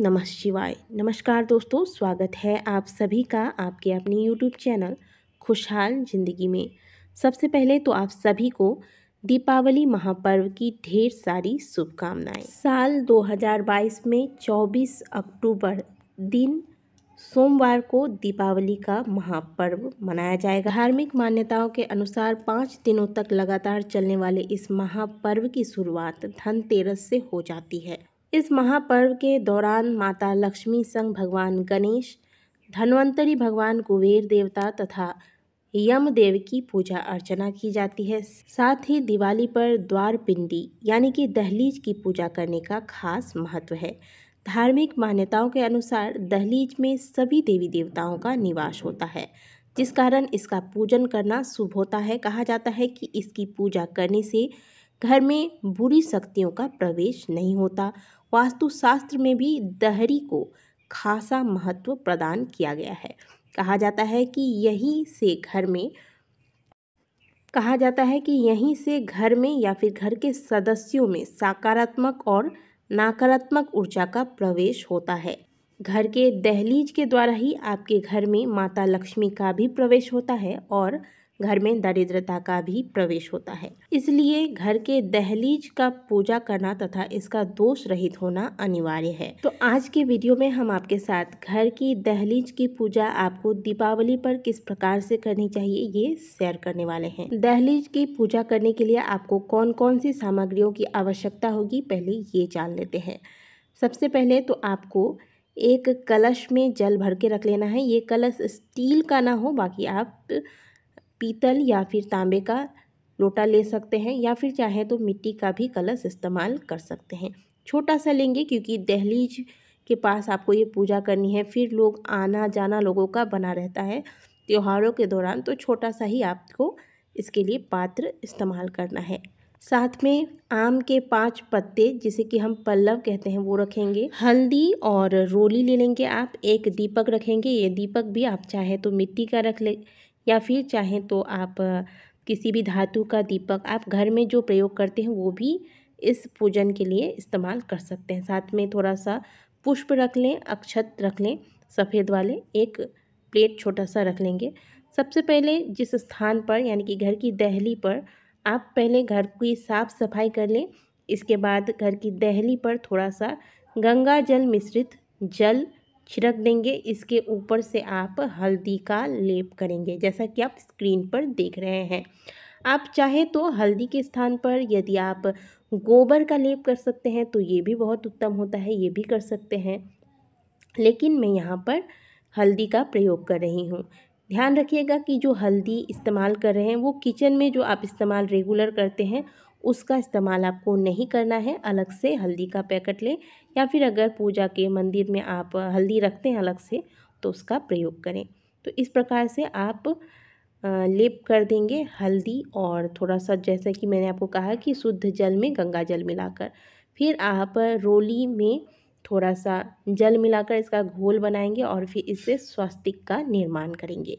नमः शिवाय। नमस्कार दोस्तों, स्वागत है आप सभी का आपके अपने YouTube चैनल खुशहाल ज़िंदगी में। सबसे पहले तो आप सभी को दीपावली महापर्व की ढेर सारी शुभकामनाएं। साल 2022 में 24 अक्टूबर दिन सोमवार को दीपावली का महापर्व मनाया जाएगा। धार्मिक मान्यताओं के अनुसार 5 दिनों तक लगातार चलने वाले इस महापर्व की शुरुआत धनतेरस से हो जाती है। इस महापर्व के दौरान माता लक्ष्मी संग भगवान गणेश, धन्वंतरी भगवान कुबेर देवता तथा यमदेव की पूजा अर्चना की जाती है। साथ ही दिवाली पर द्वार पिंडी यानी कि दहलीज की पूजा करने का खास महत्व है। धार्मिक मान्यताओं के अनुसार दहलीज में सभी देवी देवताओं का निवास होता है, जिस कारण इसका पूजन करना शुभ होता है। कहा जाता है कि इसकी पूजा करने से घर में बुरी शक्तियों का प्रवेश नहीं होता। वास्तुशास्त्र में भी दहरी को खासा महत्व प्रदान किया गया है। कहा जाता है कि यहीं से घर में या फिर घर के सदस्यों में सकारात्मक और नकारात्मक ऊर्जा का प्रवेश होता है। घर के दहलीज के द्वारा ही आपके घर में माता लक्ष्मी का भी प्रवेश होता है और घर में दरिद्रता का भी प्रवेश होता है। इसलिए घर के दहलीज का पूजा करना तथा इसका दोष रहित होना अनिवार्य है। तो आज के वीडियो में हम आपके साथ घर की दहलीज की पूजा आपको दीपावली पर किस प्रकार से करनी चाहिए ये शेयर करने वाले हैं। दहलीज की पूजा करने के लिए आपको कौन कौन सी सामग्रियों की आवश्यकता होगी, पहले ये जान लेते हैं। सबसे पहले तो आपको एक कलश में जल भर के रख लेना है। ये कलश स्टील का ना हो, बाकी आप पीतल या फिर तांबे का लोटा ले सकते हैं या फिर चाहे तो मिट्टी का भी कलश इस्तेमाल कर सकते हैं। छोटा सा लेंगे क्योंकि दहलीज के पास आपको ये पूजा करनी है, फिर लोग आना जाना लोगों का बना रहता है त्योहारों के दौरान, तो छोटा सा ही आपको इसके लिए पात्र इस्तेमाल करना है। साथ में आम के 5 पत्ते जिसे कि हम पल्लव कहते हैं वो रखेंगे। हल्दी और रोली ले लेंगे आप। एक दीपक रखेंगे। ये दीपक भी आप चाहे तो मिट्टी का रख ले या फिर चाहें तो आप किसी भी धातु का दीपक आप घर में जो प्रयोग करते हैं वो भी इस पूजन के लिए इस्तेमाल कर सकते हैं। साथ में थोड़ा सा पुष्प रख लें, अक्षत रख लें सफ़ेद वाले। एक प्लेट छोटा सा रख लेंगे। सबसे पहले जिस स्थान पर यानी कि घर की दहली पर आप पहले घर की साफ़ सफाई कर लें। इसके बाद घर की दहली पर थोड़ा सा गंगा जल मिश्रित जल छिड़क देंगे। इसके ऊपर से आप हल्दी का लेप करेंगे, जैसा कि आप स्क्रीन पर देख रहे हैं। आप चाहे तो हल्दी के स्थान पर यदि आप गोबर का लेप कर सकते हैं तो ये भी बहुत उत्तम होता है, ये भी कर सकते हैं, लेकिन मैं यहाँ पर हल्दी का प्रयोग कर रही हूँ। ध्यान रखिएगा कि जो हल्दी इस्तेमाल कर रहे हैं वो किचन में जो आप इस्तेमाल रेगुलर करते हैं उसका इस्तेमाल आपको नहीं करना है। अलग से हल्दी का पैकेट लें या फिर अगर पूजा के मंदिर में आप हल्दी रखते हैं अलग से तो उसका प्रयोग करें। तो इस प्रकार से आप लेप कर देंगे हल्दी और थोड़ा सा, जैसा कि मैंने आपको कहा कि शुद्ध जल में गंगा जल मिलाकर, फिर आप रोली में थोड़ा सा जल मिलाकर इसका घोल बनाएंगे और फिर इससे स्वस्तिक का निर्माण करेंगे।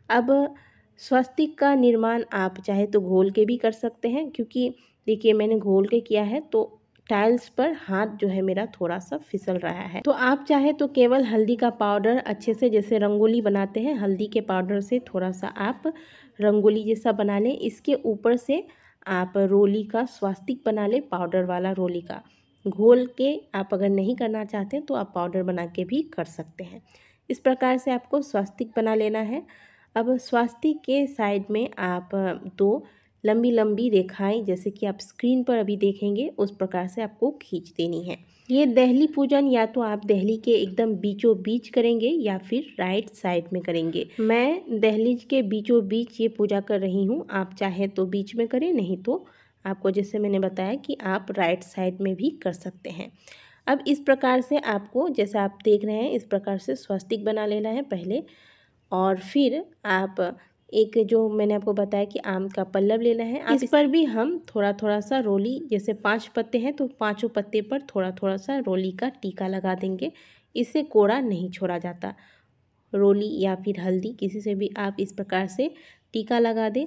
अब स्वस्तिक का निर्माण आप चाहे तो घोल के भी कर सकते हैं, क्योंकि देखिए मैंने घोल के किया है तो टाइल्स पर हाथ जो है मेरा थोड़ा सा फिसल रहा है। तो आप चाहे तो केवल हल्दी का पाउडर अच्छे से, जैसे रंगोली बनाते हैं हल्दी के पाउडर से थोड़ा सा आप रंगोली जैसा बना लें। इसके ऊपर से आप रोली का स्वास्तिक बना लें, पाउडर वाला रोली का। घोल के आप अगर नहीं करना चाहते तो आप पाउडर बना के भी कर सकते हैं। इस प्रकार से आपको स्वास्तिक बना लेना है। अब स्वास्तिक के साइड में आप 2 लंबी लंबी रेखाएं, जैसे कि आप स्क्रीन पर अभी देखेंगे, उस प्रकार से आपको खींच देनी है। ये दहली पूजन या तो आप दहली के एकदम बीचों बीच करेंगे या फिर राइट साइड में करेंगे। मैं दहलीज के बीचों बीच ये पूजा कर रही हूँ। आप चाहे तो बीच में करें, नहीं तो आपको जैसे मैंने बताया कि आप राइट साइड में भी कर सकते हैं। अब इस प्रकार से आपको, जैसा आप देख रहे हैं, इस प्रकार से स्वस्तिक बना लेना है पहले, और फिर आप एक जो मैंने आपको बताया कि आम का पल्लव लेना है। इस पर भी हम थोड़ा थोड़ा सा रोली, जैसे 5 पत्ते हैं तो 5 पत्ते पर थोड़ा थोड़ा सा रोली का टीका लगा देंगे। इससे कोड़ा नहीं छोड़ा जाता। रोली या फिर हल्दी किसी से भी आप इस प्रकार से टीका लगा दें।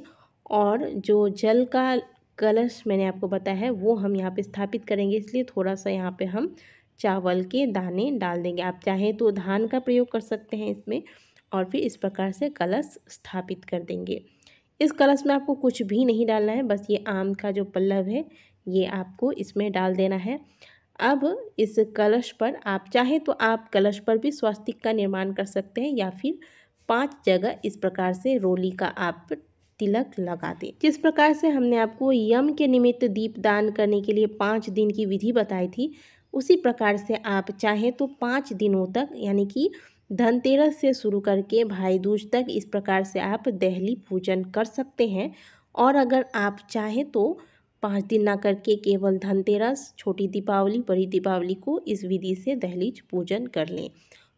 और जो जल का कलश मैंने आपको बताया है वो हम यहाँ पे स्थापित करेंगे, इसलिए थोड़ा सा यहाँ पे हम चावल के दाने डाल देंगे। आप चाहें तो धान का प्रयोग कर सकते हैं इसमें, और फिर इस प्रकार से कलश स्थापित कर देंगे। इस कलश में आपको कुछ भी नहीं डालना है, बस ये आम का जो पल्लव है ये आपको इसमें डाल देना है। अब इस कलश पर आप चाहें तो आप कलश पर भी स्वस्तिक का निर्माण कर सकते हैं, या फिर 5 जगह इस प्रकार से रोली का आप तिलक लगा दें। जिस प्रकार से हमने आपको यम के निमित्त दीप दान करने के लिए 5 दिन की विधि बताई थी, उसी प्रकार से आप चाहें तो 5 दिनों तक, यानी कि धनतेरस से शुरू करके भाई दूज तक इस प्रकार से आप दहली पूजन कर सकते हैं। और अगर आप चाहें तो 5 दिन ना करके केवल धनतेरस, छोटी दीपावली, बड़ी दीपावली को इस विधि से दहलीज पूजन कर लें।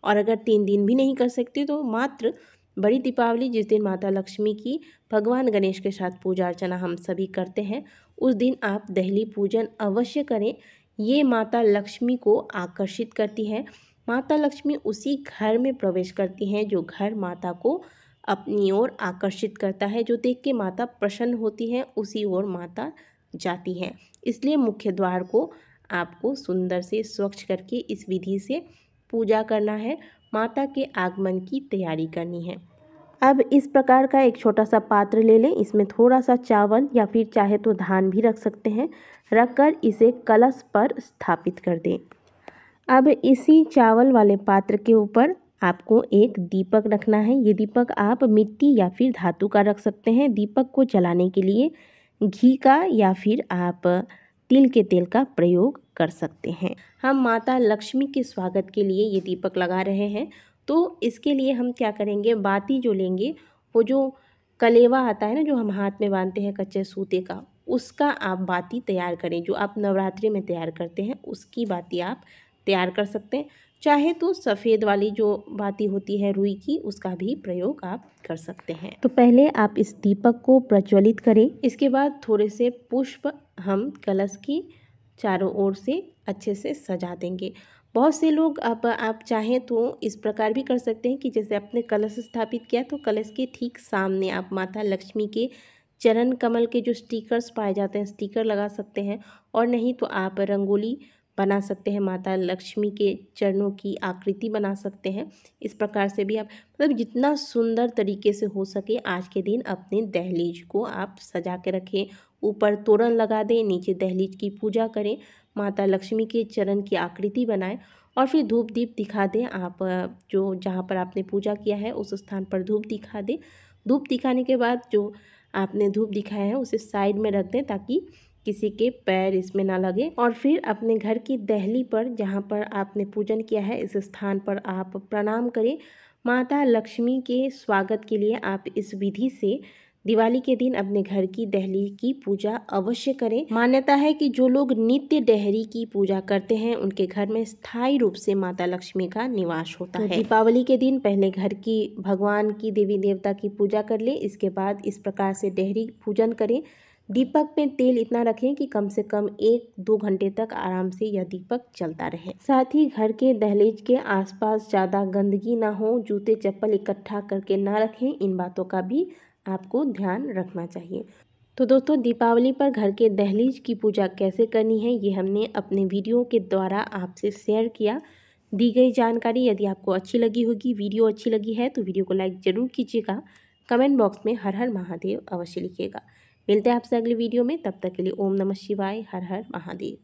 और अगर 3 दिन भी नहीं कर सकते तो मात्र बड़ी दीपावली, जिस दिन माता लक्ष्मी की भगवान गणेश के साथ पूजा अर्चना हम सभी करते हैं, उस दिन आप दहली पूजन अवश्य करें। ये माता लक्ष्मी को आकर्षित करती है। माता लक्ष्मी उसी घर में प्रवेश करती हैं जो घर माता को अपनी ओर आकर्षित करता है, जो देख के माता प्रसन्न होती है, उसी ओर माता जाती हैं। इसलिए मुख्य द्वार को आपको सुंदर से स्वच्छ करके इस विधि से पूजा करना है, माता के आगमन की तैयारी करनी है। अब इस प्रकार का एक छोटा सा पात्र ले लें, इसमें थोड़ा सा चावल या फिर चाहे तो धान भी रख सकते हैं, रखकर इसे कलश पर स्थापित कर दें। अब इसी चावल वाले पात्र के ऊपर आपको एक दीपक रखना है। ये दीपक आप मिट्टी या फिर धातु का रख सकते हैं। दीपक को जलाने के लिए घी का या फिर आप तिल के तेल का प्रयोग कर सकते हैं। हम माता लक्ष्मी के स्वागत के लिए ये दीपक लगा रहे हैं, तो इसके लिए हम क्या करेंगे, बाती जो लेंगे, वो जो कलेवा आता है ना, जो हम हाथ में बांधते हैं कच्चे सूते का, उसका आप बाती तैयार करें। जो आप नवरात्रि में तैयार करते हैं उसकी बाती आप तैयार कर सकते हैं। चाहे तो सफ़ेद वाली जो बाती होती है रुई की, उसका भी प्रयोग आप कर सकते हैं। तो पहले आप इस दीपक को प्रज्वलित करें। इसके बाद थोड़े से पुष्प हम कलश की चारों ओर से अच्छे से सजा देंगे। बहुत से लोग अब आप चाहें तो इस प्रकार भी कर सकते हैं कि जैसे आपने कलश स्थापित किया तो कलश के ठीक सामने आप माता लक्ष्मी के चरण कमल के जो स्टिकर्स पाए जाते हैं, स्टिकर लगा सकते हैं। और नहीं तो आप रंगोली बना सकते हैं, माता लक्ष्मी के चरणों की आकृति बना सकते हैं। इस प्रकार से भी आप मतलब जितना सुंदर तरीके से हो सके आज के दिन अपने दहलीज को आप सजा के रखें। ऊपर तोरण लगा दें, नीचे दहलीज की पूजा करें, माता लक्ष्मी के चरण की आकृति बनाएं और फिर धूप दीप दिखा दें। आप जो जहाँ पर आपने पूजा किया है उस स्थान पर धूप दिखा दें। धूप दिखाने के बाद जो आपने धूप दिखाया है उसे साइड में रख दें ताकि किसी के पैर इसमें ना लगे। और फिर अपने घर की दहली पर जहाँ पर आपने पूजन किया है इस स्थान पर आप प्रणाम करें। माता लक्ष्मी के स्वागत के लिए आप इस विधि से दिवाली के दिन अपने घर की दहली की पूजा अवश्य करें। मान्यता है कि जो लोग नित्य दहली की पूजा करते हैं उनके घर में स्थायी रूप से माता लक्ष्मी का निवास होता है। दीपावली के दिन पहले घर की भगवान की देवी देवता की पूजा कर ले, इसके बाद इस प्रकार से दहली पूजन करें। दीपक में तेल इतना रखें कि कम से कम 1-2 घंटे तक आराम से यह दीपक चलता रहे। साथ ही घर के दहलीज के आसपास ज़्यादा गंदगी ना हो, जूते चप्पल इकट्ठा करके ना रखें, इन बातों का भी आपको ध्यान रखना चाहिए। तो दोस्तों, दीपावली पर घर के दहलीज की पूजा कैसे करनी है ये हमने अपने वीडियो के द्वारा आपसे शेयर किया। दी गई जानकारी यदि आपको अच्छी लगी होगी, वीडियो अच्छी लगी है तो वीडियो को लाइक ज़रूर कीजिएगा। कमेंट बॉक्स में हर हर महादेव अवश्य लिखिएगा। मिलते हैं आपसे अगली वीडियो में, तब तक के लिए ओम नमः शिवाय, हर हर महादेव।